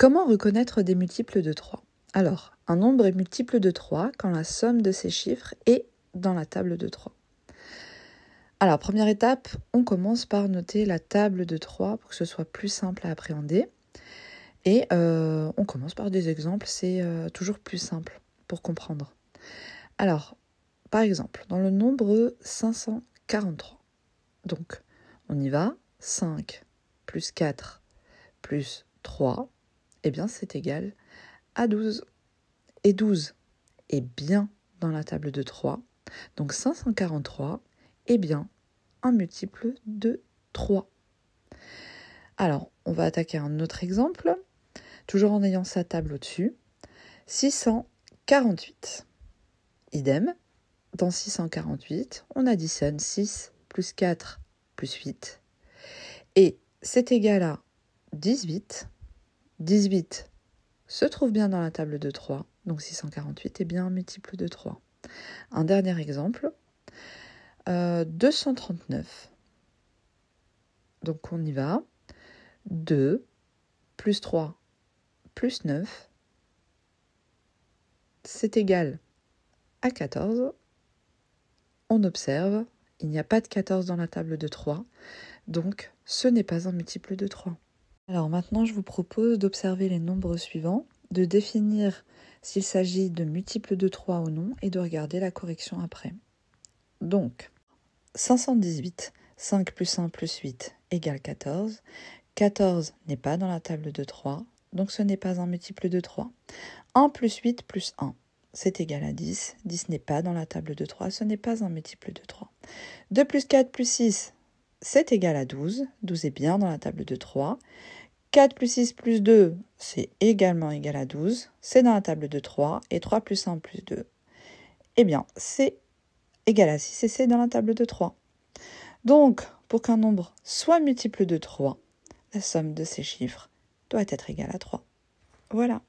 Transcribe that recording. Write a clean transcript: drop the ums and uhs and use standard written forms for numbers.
Comment reconnaître des multiples de 3? Alors, un nombre est multiple de 3 quand la somme de ses chiffres est dans la table de 3. Alors, première étape, on commence par noter la table de 3 pour que ce soit plus simple à appréhender. Et on commence par des exemples, c'est toujours plus simple pour comprendre. Alors, par exemple, dans le nombre 543. Donc, on y va, 5 plus 4 plus 3, eh bien c'est égal à 12. Et 12 est bien dans la table de 3. Donc 543 est bien un multiple de 3. Alors, on va attaquer un autre exemple, toujours en ayant sa table au-dessus. 648. Idem, dans 648, on additionne 6 plus 4 plus 8. Et c'est égal à 18. 18 se trouve bien dans la table de 3, donc 648 est bien un multiple de 3. Un dernier exemple, 239. Donc on y va. 2 plus 3 plus 9, c'est égal à 14. On observe, il n'y a pas de 14 dans la table de 3, donc ce n'est pas un multiple de 3. Alors maintenant, je vous propose d'observer les nombres suivants, de définir s'il s'agit de multiples de 3 ou non, et de regarder la correction après. Donc, 518, 5 plus 1 plus 8 égale 14. 14 n'est pas dans la table de 3, donc ce n'est pas un multiple de 3. 1 plus 8 plus 1, c'est égal à 10. 10 n'est pas dans la table de 3, ce n'est pas un multiple de 3. 2 plus 4 plus 6, c'est égal à 12. 12 est bien dans la table de 3. 4 plus 6 plus 2, c'est également égal à 12. C'est dans la table de 3. Et 3 plus 1 plus 2, eh bien, c'est égal à 6 et c'est dans la table de 3. Donc, pour qu'un nombre soit multiple de 3, la somme de ses chiffres doit être égale à 3. Voilà.